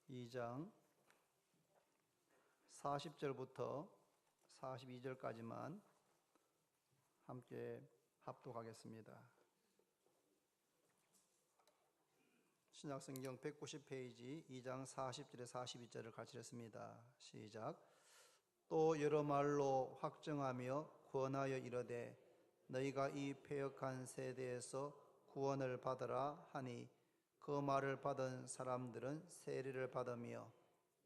2장 40절부터 42절까지만 함께 합독하겠습니다. 신약성경 190페이지 2장 40절에 42절을 같이 읽습니다. 시작. 또 여러 말로 확정하며 권하여 이르되 너희가 이 패역한 세대에서 구원을 받으라 하니 그 말을 받은 사람들은 세례를 받으며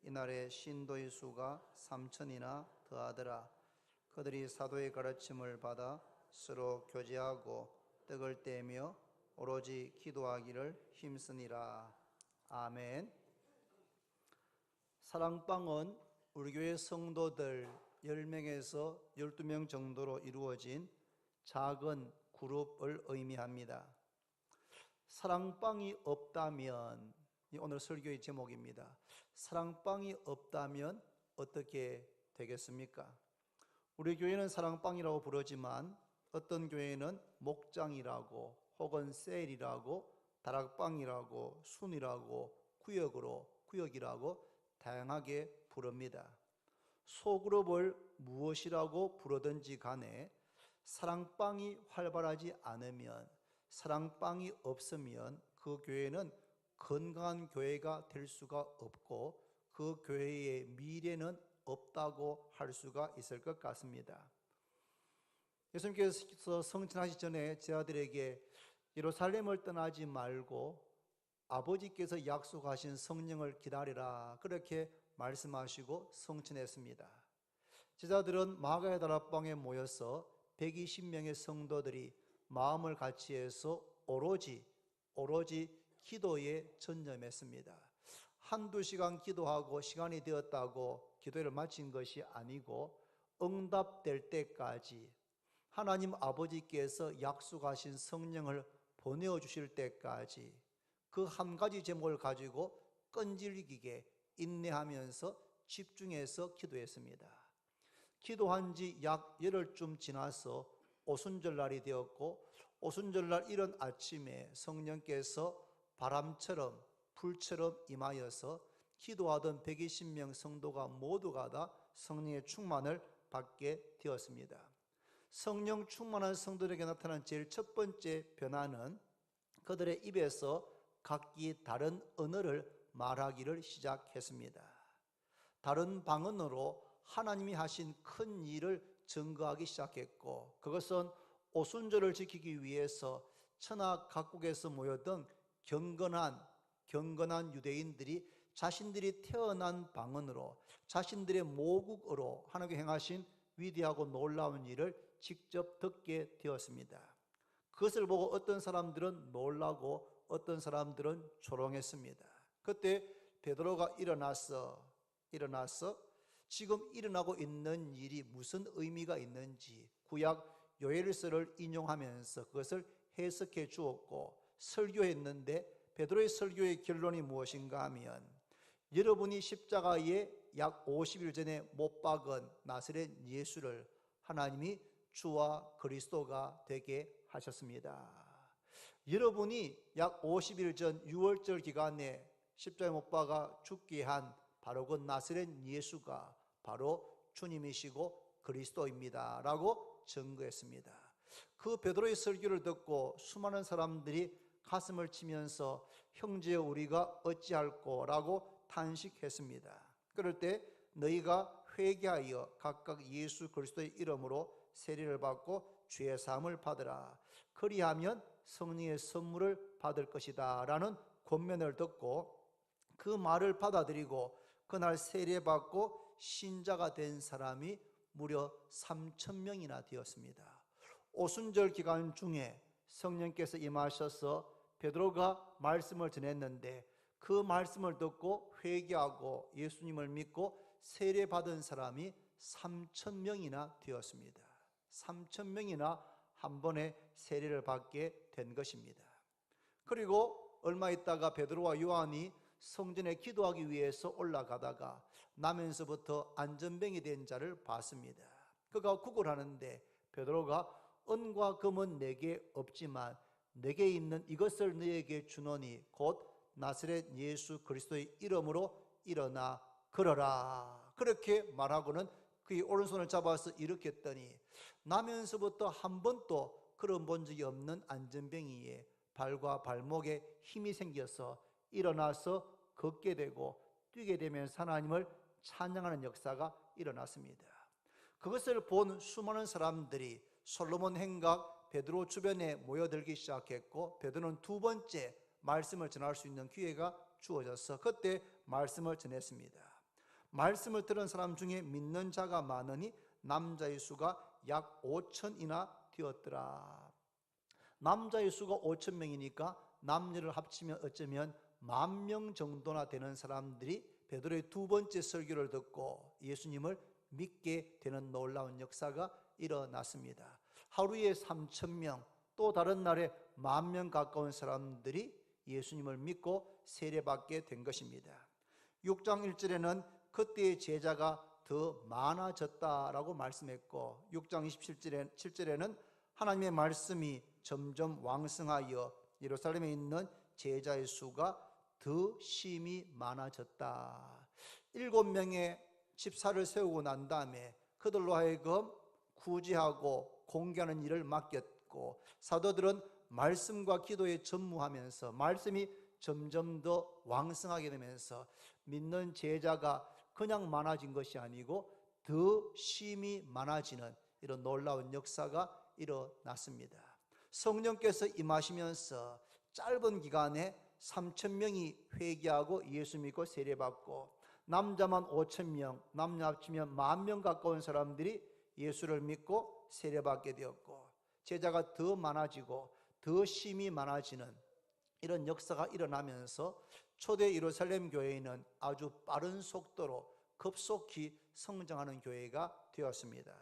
이날에 신도의 수가 3천이나 더하더라. 그들이 사도의 가르침을 받아 서로 교제하고 떡을 떼며 오로지 기도하기를 힘쓰니라. 아멘. 사랑방은 우리 교회 성도들 10명에서 12명 정도로 이루어진 작은 그룹을 의미합니다. 사랑방이 없다면, 오늘 설교의 제목입니다. 사랑방이 없다면 어떻게 되겠습니까? 우리 교회는 사랑방이라고 부르지만 어떤 교회는 목장이라고 혹은 셀이라고 다락방이라고 순이라고 구역이라고 다양하게 부릅니다. 소그룹을 무엇이라고 부르든지 간에 사랑방이 활발하지 않으면, 사랑방이 없으면 그 교회는 건강한 교회가 될 수가 없고 그 교회의 미래는 없다고 할 수가 있을 것 같습니다. 예수님께서 성천하시기 전에 제 아들에게 예루살렘을 떠나지 말고 아버지께서 약속하신 성령을 기다리라, 그렇게 말씀하시고 성천했습니다. 제자들은 마가의 다락방에 모여서 120명의 성도들이 마음을 같이 해서 오로지 기도에 전념했습니다. 한두 시간 기도하고 시간이 되었다고 기도를 마친 것이 아니고 응답될 때까지, 하나님 아버지께서 약속하신 성령을 보내주실 때까지 그 한 가지 제목을 가지고 끈질기게 인내하면서 집중해서 기도했습니다. 기도한 지 약 열흘쯤 지나서 오순절날이 되었고, 오순절날 이른 아침에 성령께서 바람처럼 불처럼 임하여서 기도하던 120명 성도가 모두가 다 성령의 충만을 받게 되었습니다. 성령 충만한 성도들에게 나타난 제일 첫 번째 변화는 그들의 입에서 각기 다른 언어를 말하기를 시작했습니다. 다른 방언으로 하나님이 하신 큰 일을 증거하기 시작했고, 그것은 오순절을 지키기 위해서 천하 각국에서 모였던 경건한 유대인들이 자신들이 태어난 방언으로, 자신들의 모국어로 하나님께 행하신 위대하고 놀라운 일을 직접 듣게 되었습니다. 그것을 보고 어떤 사람들은 놀라고 어떤 사람들은 조롱했습니다. 그때 베드로가 일어나서 지금 일어나고 있는 일이 무슨 의미가 있는지 구약 요엘서를 인용하면서 그것을 해석해 주었고 설교했는데, 베드로의 설교의 결론이 무엇인가 하면, 여러분이 십자가에 약 50일 전에 못 박은 나사렛 예수를 하나님이 주와 그리스도가 되게 하셨습니다. 여러분이 약 50일 전 6월절 기간에 십자가에 못 박아 죽게 한 바로 그 나사렛 예수가 바로 주님이시고 그리스도입니다 라고 증거했습니다. 그 베드로의 설교를 듣고 수많은 사람들이 가슴을 치면서 형제 우리가 어찌할꼬 라고 탄식했습니다. 그럴 때 너희가 회개하여 각각 예수 그리스도의 이름으로 세례를 받고 죄 사함을 받으라, 그리하면 성령의 선물을 받을 것이다 라는 권면을 듣고 그 말을 받아들이고 그날 세례받고 신자가 된 사람이 무려 3,000명이나 되었습니다. 오순절 기간 중에 성령께서 임하셔서 베드로가 말씀을 전했는데 그 말씀을 듣고 회개하고 예수님을 믿고 세례받은 사람이 3,000명이나 되었습니다. 3,000명이나 한 번에 세례를 받게 된 것입니다. 그리고 얼마 있다가 베드로와 요한이 성전에 기도하기 위해서 올라가다가 나면서부터 안전병이 된 자를 봤습니다. 그가 구걸하는데 베드로가 은과 금은 내게 없지만 내게 있는 이것을 너에게 주노니 곧 나사렛 예수 그리스도의 이름으로 일어나 걸어라. 그렇게 말하고는 그의 오른손을 잡아서 일으켰더니 나면서부터 한 번도 걸어본 적이 없는 안전뱅이의 발과 발목에 힘이 생겨서 일어나서 걷게 되고 뛰게 되면서 하나님을 찬양하는 역사가 일어났습니다. 그것을 본 수많은 사람들이 솔로몬 행각 베드로 주변에 모여들기 시작했고, 베드로는 두 번째 말씀을 전할 수 있는 기회가 주어져서 그때 말씀을 전했습니다. 말씀을 들은 사람 중에 믿는 자가 많으니 남자의 수가 약 5천이나 되었더라. 남자의 수가 5천 명이니까 남녀를 합치면 어쩌면 10,000명 정도나 되는 사람들이 베드로의 두 번째 설교를 듣고 예수님을 믿게 되는 놀라운 역사가 일어났습니다. 하루에 3,000명, 또 다른 날에 10,000명 가까운 사람들이 예수님을 믿고 세례받게 된 것입니다. 6장 1절에는 그때의 제자가 더 많아졌다라고 말씀했고, 6장 27절에는 하나님의 말씀이 점점 왕성하여 예루살렘에 있는 제자의 수가 더 심히 많아졌다. 7명의 집사를 세우고 난 다음에 그들로 하여금 구제하고 공개하는 일을 맡겼고, 사도들은 말씀과 기도에 전무하면서 말씀이 점점 더 왕성하게 되면서 믿는 제자가 그냥 많아진 것이 아니고 더 심히 많아지는 이런 놀라운 역사가 일어났습니다. 성령께서 임하시면서 짧은 기간에 3,000명이 회개하고 예수 믿고 세례받고, 남자만 5,000명, 남녀 합치면 10,000명 가까운 사람들이 예수를 믿고 세례받게 되었고, 제자가 더 많아지고 더 심히 많아지는 이런 역사가 일어나면서 초대 예루살렘 교회는 아주 빠른 속도로 급속히 성장하는 교회가 되었습니다.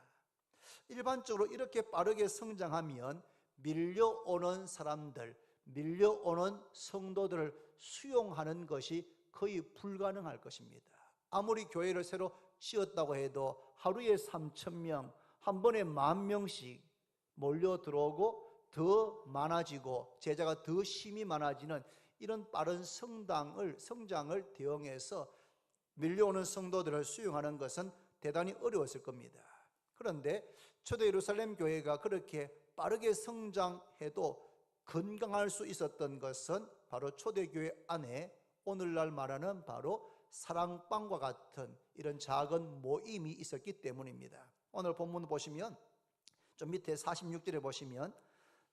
일반적으로 이렇게 빠르게 성장하면 밀려오는 사람들, 밀려오는 성도들을 수용하는 것이 거의 불가능할 것입니다. 아무리 교회를 새로 지었다고 해도 하루에 3,000명, 한 번에 10,000명씩 몰려 들어오고 더 많아지고 제자가 더 심히 많아지는 이런 빠른 성장을 대응해서 밀려오는 성도들을 수용하는 것은 대단히 어려웠을 겁니다. 그런데 초대 예루살렘 교회가 그렇게 빠르게 성장해도 건강할 수 있었던 것은 바로 초대교회 안에 오늘날 말하는 바로 사랑방과 같은 이런 작은 모임이 있었기 때문입니다. 오늘 본문 보시면 좀 밑에 46절에 보시면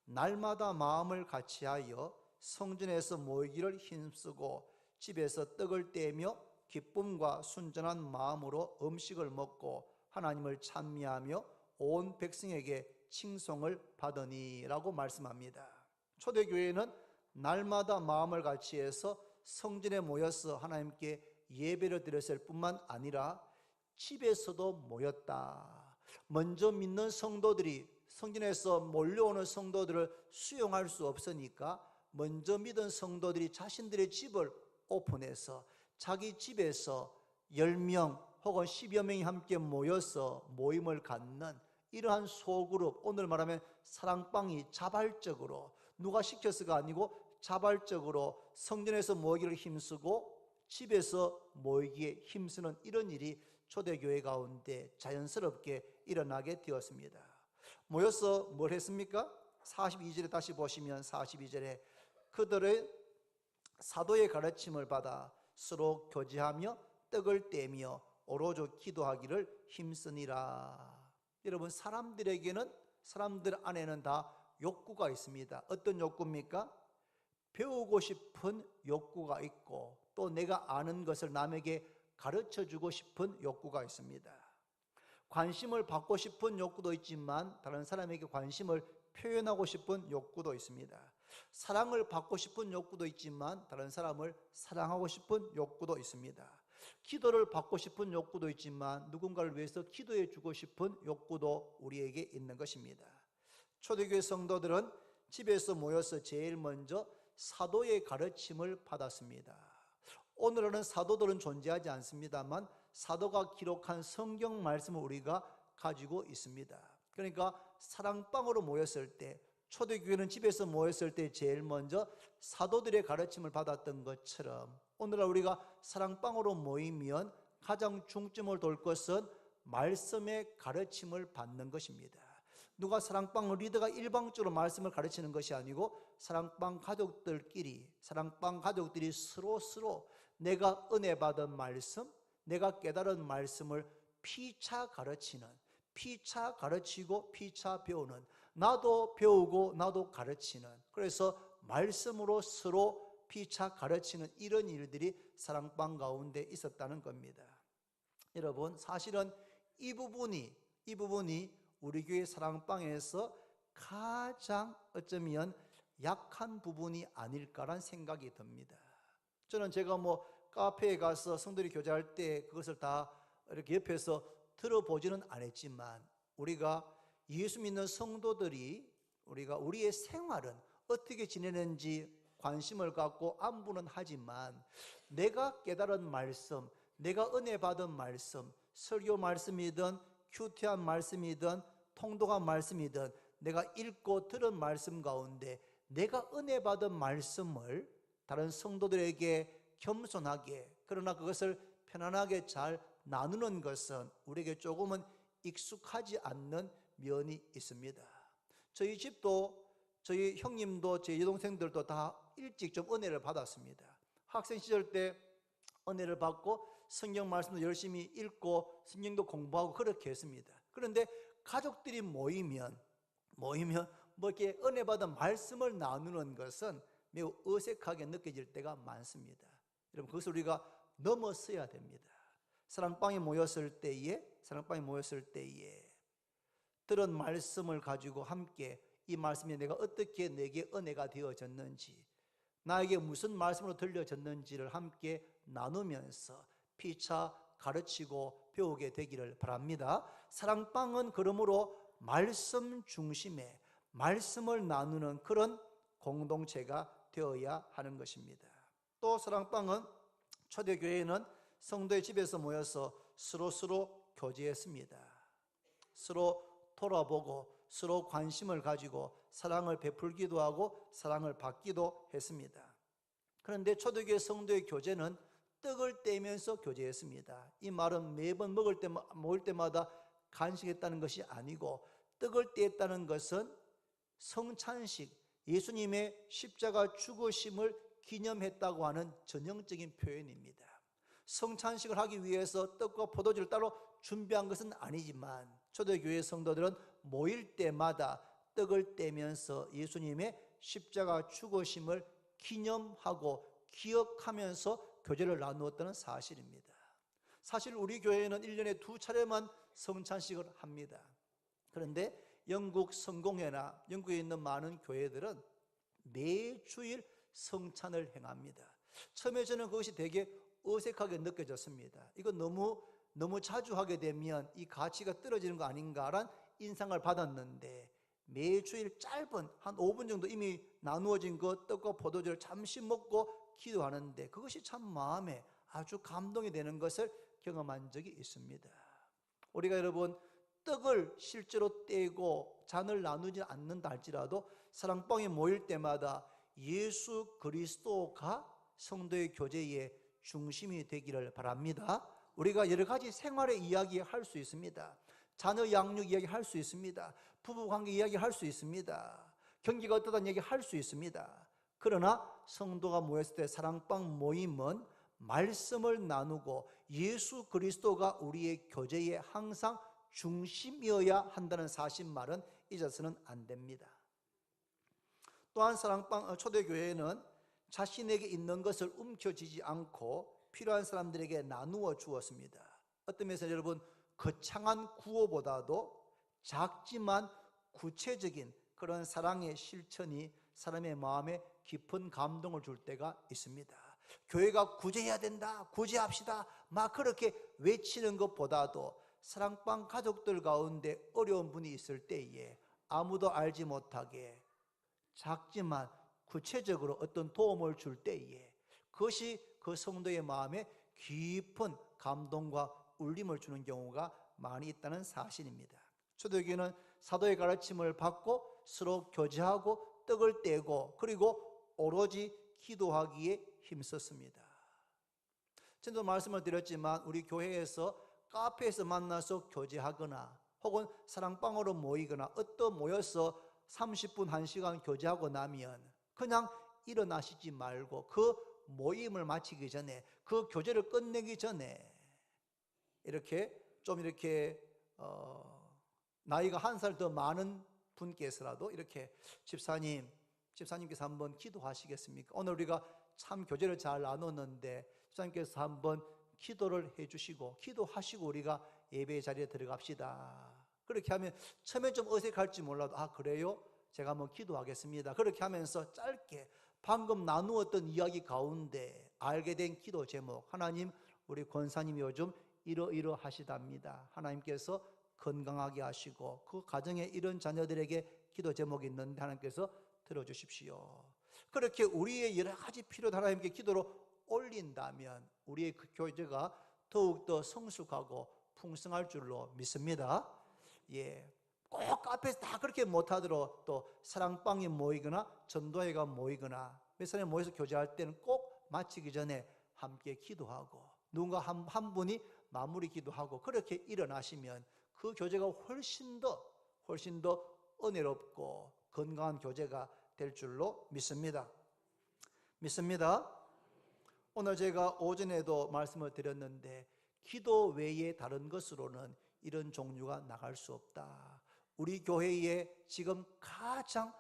날마다 마음을 같이하여 성전에서 모이기를 힘쓰고 집에서 떡을 떼며 기쁨과 순전한 마음으로 음식을 먹고 하나님을 찬미하며 온 백성에게 칭송을 받으니라고 말씀합니다. 초대교회는 날마다 마음을 같이해서 성전에 모여서 하나님께 예배를 드렸을 뿐만 아니라 집에서도 모였다. 먼저 믿는 성도들이 성전에서 몰려오는 성도들을 수용할 수 없으니까 먼저 믿은 성도들이 자신들의 집을 오픈해서 자기 집에서 10명 혹은 10여 명이 함께 모여서 모임을 갖는 이러한 소그룹, 오늘 말하면 사랑방이 자발적으로, 누가 시켜서가 아니고 자발적으로 성전에서 모이기를 힘쓰고 집에서 모이기에 힘쓰는 이런 일이 초대교회 가운데 자연스럽게 일어나게 되었습니다. 모여서 뭘 했습니까? 42절에 다시 보시면 42절에 그들의 사도의 가르침을 받아 서로 교제하며 떡을 떼며 오로지 기도하기를 힘쓰니라. 여러분, 사람들 안에는 다 욕구가 있습니다. 어떤 욕구입니까? 배우고 싶은 욕구가 있고 또 내가 아는 것을 남에게 가르쳐주고 싶은 욕구가 있습니다. 관심을 받고 싶은 욕구도 있지만 다른 사람에게 관심을 표현하고 싶은 욕구도 있습니다. 사랑을 받고 싶은 욕구도 있지만 다른 사람을 사랑하고 싶은 욕구도 있습니다. 기도를 받고 싶은 욕구도 있지만 누군가를 위해서 기도해 주고 싶은 욕구도 우리에게 있는 것입니다. 초대교회 성도들은 집에서 모여서 제일 먼저 사도의 가르침을 받았습니다. 오늘은 사도들은 존재하지 않습니다만 사도가 기록한 성경 말씀을 우리가 가지고 있습니다. 그러니까 사랑방으로 모였을 때 초대교회는 집에서 모였을 때 제일 먼저 사도들의 가르침을 받았던 것처럼 오늘날 우리가 사랑방으로 모이면 가장 중점을 둘 것은 말씀의 가르침을 받는 것입니다. 누가 사랑방 리더가 일방적으로 말씀을 가르치는 것이 아니고 사랑방 가족들끼리, 사랑방 가족들이 서로 내가 은혜 받은 말씀, 내가 깨달은 말씀을 피차 가르치는, 피차 가르치고 피차 배우는, 나도 배우고 나도 가르치는, 그래서 말씀으로 서로 피차 가르치는 이런 일들이 사랑방 가운데 있었다는 겁니다. 여러분, 사실은 이 부분이 우리 교회 사랑방에서 가장 어쩌면 약한 부분이 아닐까라는 생각이 듭니다. 저는 제가 카페에 가서 성도들이 교제할 때 그것을 다 이렇게 옆에서 들어보지는 않았지만, 우리가 예수 믿는 성도들이 우리의 생활은 어떻게 지내는지 관심을 갖고 안부는 하지만, 내가 깨달은 말씀, 내가 은혜 받은 말씀, 설교 말씀이든 큐티한 말씀이든 통독한 말씀이든 내가 읽고 들은 말씀 가운데 내가 은혜 받은 말씀을 다른 성도들에게 겸손하게, 그러나 그것을 편안하게 잘 나누는 것은 우리에게 조금은 익숙하지 않는 면이 있습니다. 저희 집도, 저희 형님도, 제 여동생들도 다 일찍 좀 은혜를 받았습니다. 학생 시절 때 은혜를 받고 성경 말씀도 열심히 읽고 성경도 공부하고 그렇게 했습니다. 그런데 가족들이 모이면 이렇게 은혜 받은 말씀을 나누는 것은 매우 어색하게 느껴질 때가 많습니다. 여러분, 그것을 우리가 넘어서야 됩니다. 사랑방에 모였을 때에 들은 말씀을 가지고 함께 이 말씀이 내가 어떻게 내게 은혜가 되어졌는지, 나에게 무슨 말씀으로 들려졌는지를 함께 나누면서 피차 가르치고 배우게 되기를 바랍니다. 사랑방은 그러므로 말씀 중심의 말씀을 나누는 그런 공동체가 되어야 하는 것입니다. 또 사랑방은, 초대교회는 성도의 집에서 모여서 서로 교제했습니다. 서로 돌아보고 서로 관심을 가지고 사랑을 베풀기도 하고 사랑을 받기도 했습니다. 그런데 초대교회 성도의 교제는 떡을 떼면서 교제했습니다. 이 말은 매번 먹을 때마다 간식했다는 것이 아니고, 떡을 떼었다는 것은 성찬식, 예수님의 십자가 죽으심을 기념했다고 하는 전형적인 표현입니다. 성찬식을 하기 위해서 떡과 포도주를 따로 준비한 것은 아니지만, 초대교회 성도들은 모일 때마다 떡을 떼면서 예수님의 십자가 죽으심을 기념하고 기억하면서 교제를 나누었다는 사실입니다. 사실 우리 교회는 1년에 2차례만 성찬식을 합니다. 그런데 영국 성공회나 영국에 있는 많은 교회들은 매주일 성찬을 행합니다. 처음에 저는 그것이 되게 어색하게 느껴졌습니다. 이거 너무 자주 하게 되면 이 가치가 떨어지는 거 아닌가라는 인상을 받았는데, 매주일 짧은 한 5분 정도 이미 나누어진 것 떡과 포도주를 잠시 먹고 기도하는데 그것이 참 마음에 아주 감동이 되는 것을 경험한 적이 있습니다. 우리가 여러분, 떡을 실제로 떼고 잔을 나누지 않는다 할지라도 사랑방에 모일 때마다 예수 그리스도가 성도의 교제의 중심이 되기를 바랍니다. 우리가 여러 가지 생활의 이야기 할 수 있습니다. 자녀 양육 이야기 할 수 있습니다. 부부관계 이야기 할 수 있습니다. 경기가 어떠다는 얘기 할 수 있습니다. 그러나 성도가 모였을 때 사랑방 모임은 말씀을 나누고 예수 그리스도가 우리의 교제의 항상 중심이어야 한다는 사실말은 잊어서는 안 됩니다. 또한 사랑방 초대교회는 자신에게 있는 것을 움켜쥐지 않고 필요한 사람들에게 나누어 주었습니다. 어떤 면에서 여러분, 거창한 구호보다도 작지만 구체적인 그런 사랑의 실천이 사람의 마음에 깊은 감동을 줄 때가 있습니다. 교회가 구제해야 된다, 구제합시다 막 그렇게 외치는 것보다도 사랑방 가족들 가운데 어려운 분이 있을 때에 아무도 알지 못하게 작지만 구체적으로 어떤 도움을 줄 때에 그것이 그 성도의 마음에 깊은 감동과 울림을 주는 경우가 많이 있다는 사실입니다. 초대교회는 사도의 가르침을 받고 서로 교제하고 떡을 떼고 그리고 오로지 기도하기에 힘썼습니다. 전도 말씀을 드렸지만 우리 교회에서 카페에서 만나서 교제하거나 혹은 사랑방으로 모이거나 모여서 30분, 1시간 교제하고 나면 그냥 일어나시지 말고 그 모임을 마치기 전에, 그 교제를 끝내기 전에 이렇게 나이가 1살 더 많은 분께서라도 이렇게 집사님께서 한번 기도하시겠습니까? 오늘 우리가 참 교제를 잘 나눴는데 집사님께서 한번 기도를 해주시고 기도하시고 우리가 예배 자리에 들어갑시다. 그렇게 하면 처음에 좀 어색할지 몰라도 그래요? 제가 한번 기도하겠습니다. 그렇게 하면서 짧게 방금 나누었던 이야기 가운데 알게 된 기도 제목, 하나님 우리 권사님이 요즘 이러하시답니다. 하나님께서 건강하게 하시고 그 가정에 이런 자녀들에게 기도 제목이 있는데 하나님께서 들어주십시오. 그렇게 우리의 여러 가지 필요도 하나님께 기도로 올린다면 우리의 그 교제가 더욱더 성숙하고 풍성할 줄로 믿습니다. 꼭 카페에서 다 그렇게 못하도록 또 사랑방이 모이거나 전도회가 모이거나 몇 사람이 모여서 교제할 때는 꼭 마치기 전에 함께 기도하고 누군가 한 분이 마무리 기도하고 그렇게 일어나시면 그 교제가 훨씬 더 은혜롭고 건강한 교제가 될 줄로 믿습니다. 오늘 제가 오전에도 말씀을 드렸는데 기도 외에 다른 것으로는 이런 종류가 나갈 수 없다. 우리 교회에 지금 가장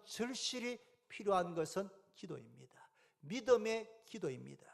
절실히 필요한 것은 기도입니다. 믿음의 기도입니다.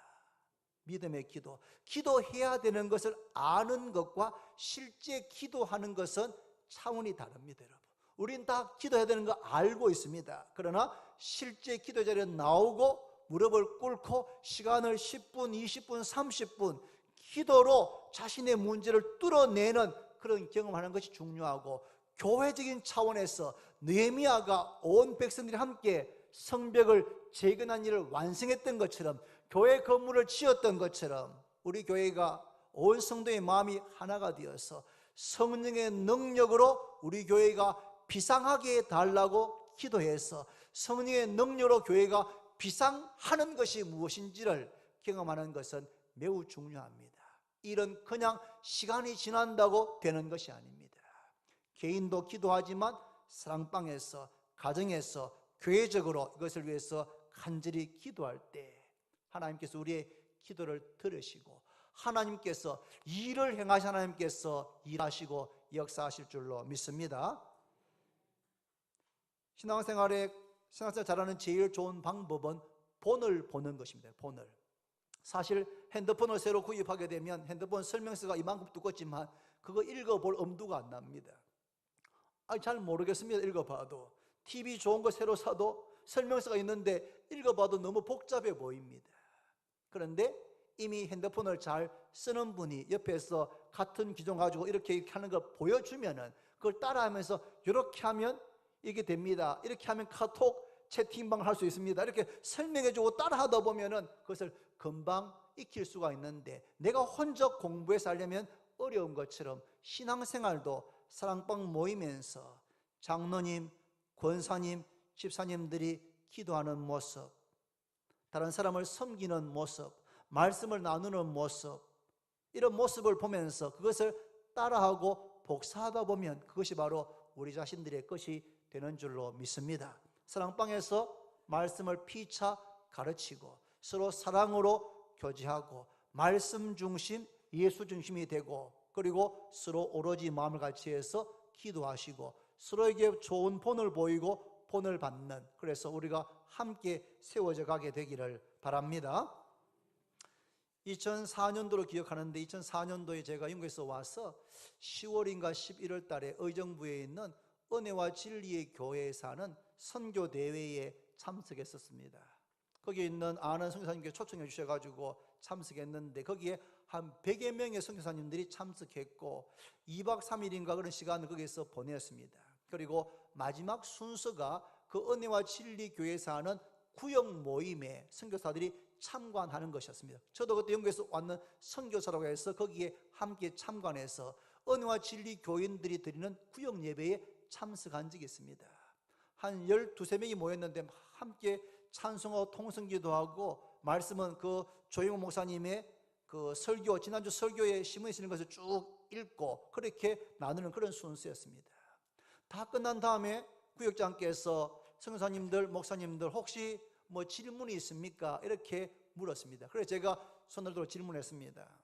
믿음의 기도. 기도해야 되는 것을 아는 것과 실제 기도하는 것은 차원이 다릅니다, 여러분. 우린 다 기도해야 되는 거 알고 있습니다. 그러나 실제 기도 자리에 나오고 무릎을 꿇고 시간을 10분, 20분, 30분 기도로 자신의 문제를 뚫어내는 그런 경험하는 것이 중요하고, 교회적인 차원에서 느헤미야가 온 백성들이 함께 성벽을 재건한 일을 완성했던 것처럼, 교회 건물을 지었던 것처럼 우리 교회가 온 성도의 마음이 하나가 되어서 성령의 능력으로 우리 교회가 비상하게 해달라고 기도해서 성령의 능력으로 교회가 비상하는 것이 무엇인지를 경험하는 것은 매우 중요합니다. 이런 그냥 시간이 지난다고 되는 것이 아닙니다. 개인도 기도하지만 사랑방에서, 가정에서, 교회적으로 이것을 위해서 간절히 기도할 때 하나님께서 우리의 기도를 들으시고 하나님께서 일을 행하신 하나님께서 일하시고 역사하실 줄로 믿습니다. 신앙생활 잘하는 제일 좋은 방법은 본을 보는 것입니다. 본을. 사실 핸드폰을 새로 구입하게 되면 핸드폰 설명서가 이만큼 두껍지만 그거 읽어볼 엄두가 안 납니다. 잘 모르겠습니다. 읽어봐도. TV 좋은 거 새로 사도 설명서가 있는데 읽어봐도 너무 복잡해 보입니다. 그런데 이미 핸드폰을 잘 쓰는 분이 옆에서 같은 기종 가지고 이렇게 하는 걸 보여주면은 그걸 따라하면서 이렇게 하면 이게 됩니다. 이렇게 하면 카톡 채팅방을 할 수 있습니다. 이렇게 설명해주고 따라하다 보면은 그것을 금방 익힐 수가 있는데, 내가 혼자 공부해서 하려면 어려운 것처럼 신앙생활도 사랑방 모이면서 장로님, 권사님, 집사님들이 기도하는 모습, 다른 사람을 섬기는 모습, 말씀을 나누는 모습, 이런 모습을 보면서 그것을 따라하고 복사하다 보면 그것이 바로 우리 자신들의 것이 되는 줄로 믿습니다. 사랑방에서 말씀을 피차 가르치고 서로 사랑으로 교제하고 말씀 중심, 예수 중심이 되고, 그리고 서로 오로지 마음을 같이 해서 기도하시고 서로에게 좋은 본을 보이고 본을 받는, 그래서 우리가 함께 세워져 가게 되기를 바랍니다. 2004년도로 기억하는데 2004년도에 제가 영국에서 와서 10월인가 11월 달에 의정부에 있는 은혜와 진리의 교회에서 하는 선교대회에 참석했었습니다. 거기에 있는 아는 선교사님께 초청해 주셔가지고 참석했는데 거기에 한 100여 명의 선교사님들이 참석했고 2박 3일인가 그런 시간을 거기에서 보냈습니다. 그리고 마지막 순서가 그 은혜와 진리 교회에서 하는 구역 모임에 선교사들이 참관하는 것이었습니다. 저도 그때 영국에서 왔는 선교사라고 해서 거기에 함께 참관해서 은혜와 진리 교인들이 드리는 구역 예배에 참석한 적이 있습니다. 한 12, 명이 모였는데 함께 찬송하고 통성기도 하고 말씀은 그 조영호 목사님의 그 설교, 지난주 설교에 신문에 쓰는 것을 쭉 읽고 그렇게 나누는 그런 순서였습니다. 다 끝난 다음에 구역장께서 성사님들, 목사님들 혹시 뭐 질문이 있습니까? 이렇게 물었습니다. 그래서 제가 손을 들어 질문했습니다.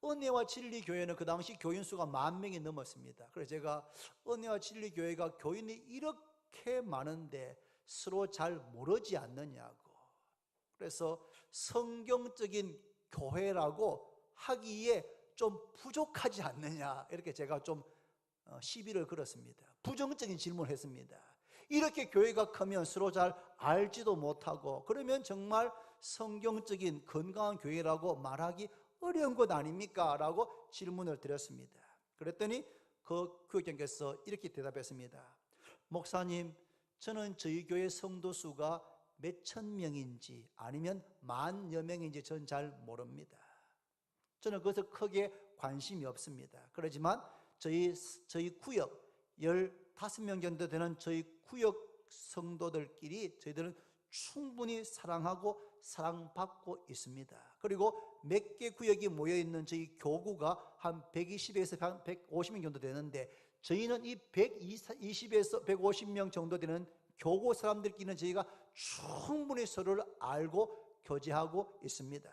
은혜와 진리 교회는 그 당시 교인 수가 10,000명이 넘었습니다. 그래서 제가 은혜와 진리 교회가 교인이 이렇게 많은데 서로 잘 모르지 않느냐고. 그래서 성경적인 교회라고 하기에 좀 부족하지 않느냐, 이렇게 제가 좀 시비를 걸었습니다. 부정적인 질문을 했습니다. 이렇게 교회가 크면 서로 잘 알지도 못하고 그러면 정말 성경적인 건강한 교회라고 말하기 어려운 것 아닙니까? 라고 질문을 드렸습니다. 그랬더니 그 교육장께서 이렇게 대답했습니다. 목사님, 저는 저희 교회 성도 수가 몇천 명인지 아니면 10,000여 명인지 저는 잘 모릅니다. 저는 그것에 크게 관심이 없습니다. 그렇지만 저희 구역 15명 정도 되는 저희 구역 성도들끼리 저희들은 충분히 사랑하고 사랑받고 있습니다. 그리고 몇 개 구역이 모여있는 저희 교구가 한 120에서 한 150명 정도 되는데 저희는 이 120에서 150명 정도 되는 교구 사람들끼리는 저희가 충분히 서로를 알고 교제하고 있습니다.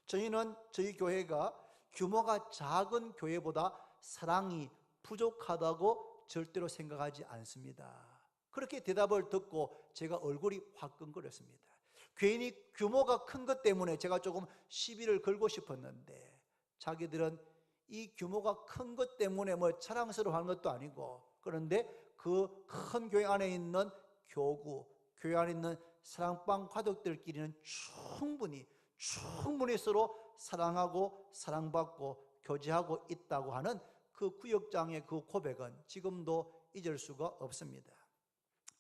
저희는 저희 교회가 규모가 작은 교회보다 사랑이 부족하다고 절대로 생각하지 않습니다. 그렇게 대답을 듣고 제가 얼굴이 화끈거렸습니다. 괜히 규모가 큰 것 때문에 제가 조금 시비를 걸고 싶었는데 자기들은 이 규모가 큰 것 때문에 뭐 자랑스러워하는 것도 아니고 그런데 그 큰 교회 안에 있는 교구, 교회 안에 있는 사랑방 가족들끼리는 충분히 서로 사랑하고 사랑받고 교제하고 있다고 하는 그 구역장의 그 고백은 지금도 잊을 수가 없습니다.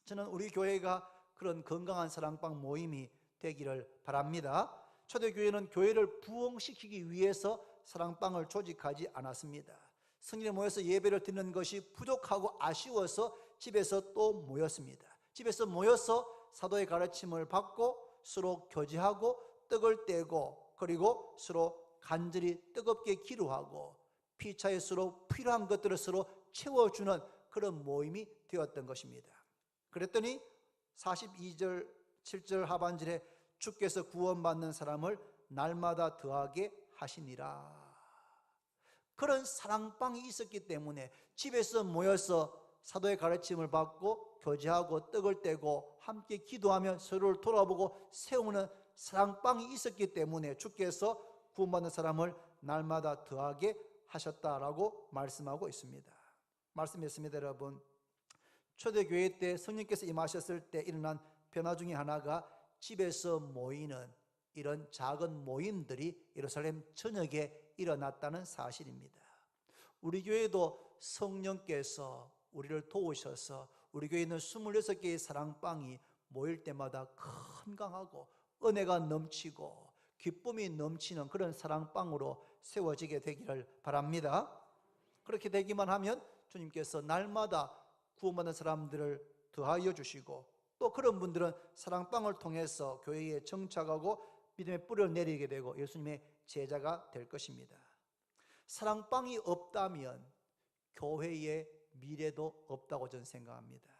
저는 우리 교회가 그런 건강한 사랑방 모임이 되기를 바랍니다. 초대교회는 교회를 부흥시키기 위해서 사랑방을 조직하지 않았습니다. 성일에 모여서 예배를 드리는 것이 부족하고 아쉬워서 집에서 또 모였습니다. 집에서 모여서 사도의 가르침을 받고 서로 교제하고 떡을 떼고 그리고 서로 간절히 뜨겁게 기도하고 피차에 서로 필요한 것들을 서로 채워주는 그런 모임이 되었던 것입니다. 그랬더니 42절 7절 하반절에 주께서 구원받는 사람을 날마다 더하게 하시니라. 그런 사랑방이 있었기 때문에 집에서 모여서 사도의 가르침을 받고 교제하고 떡을 떼고 함께 기도하며 서로를 돌아보고 세우는 사랑방이 있었기 때문에 주께서 구원받는 사람을 날마다 더하게 하셨다라고 말씀하고 있습니다. 말씀했습니다. 여러분, 초대교회 때 성령께서 임하셨을 때 일어난 변화 중에 하나가 집에서 모이는 이런 작은 모임들이 예루살렘 전역에 일어났다는 사실입니다. 우리 교회도 성령께서 우리를 도우셔서 우리 교회에 있는 26개의 사랑방이 모일 때마다 건강하고 은혜가 넘치고 기쁨이 넘치는 그런 사랑방으로 세워지게 되기를 바랍니다. 그렇게 되기만 하면 주님께서 날마다 구원받는 사람들을 더하여 주시고 또 그런 분들은 사랑방을 통해서 교회에 정착하고 믿음의 뿌리를 내리게 되고 예수님의 제자가 될 것입니다. 사랑방이 없다면 교회의 미래도 없다고 저는 생각합니다.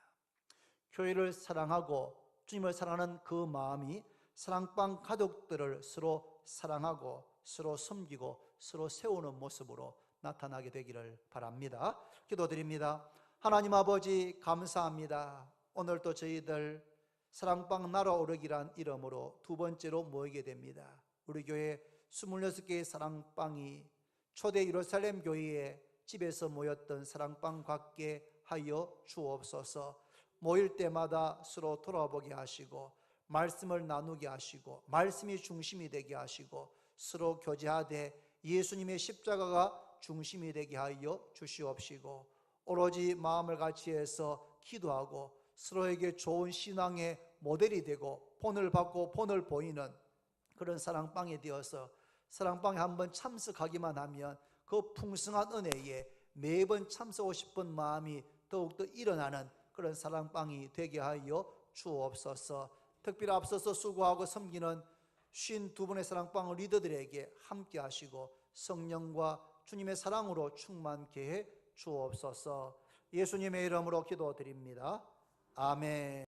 교회를 사랑하고 주님을 사랑하는 그 마음이 사랑방 가족들을 서로 사랑하고 서로 섬기고 서로 세우는 모습으로 나타나게 되기를 바랍니다. 기도드립니다. 하나님 아버지 감사합니다. 오늘도 저희들 사랑방 날아오르기란 이름으로 두 번째로 모이게 됩니다. 우리 교회 26개의 사랑방이 초대 예루살렘 교회에 집에서 모였던 사랑방 같게 하여 주옵소서. 모일 때마다 서로 돌아보게 하시고 말씀을 나누게 하시고 말씀이 중심이 되게 하시고 서로 교제하되 예수님의 십자가가 중심이 되게 하여 주시옵시고 오로지 마음을 같이해서 기도하고 서로에게 좋은 신앙의 모델이 되고 본을 받고 본을 보이는 그런 사랑방이 되어서 사랑방에 한번 참석하기만 하면 그 풍성한 은혜에 매번 참석하고 싶은 마음이 더욱더 일어나는 그런 그런 사랑방이 되게 하여 주옵소서. 특별히 앞서서 수고하고 섬기는 52분의 사랑방 리더들에게 함께 하시고 성령과 주님의 사랑으로 충만케 해 주옵소서. 예수님의 이름으로 기도드립니다. 아멘.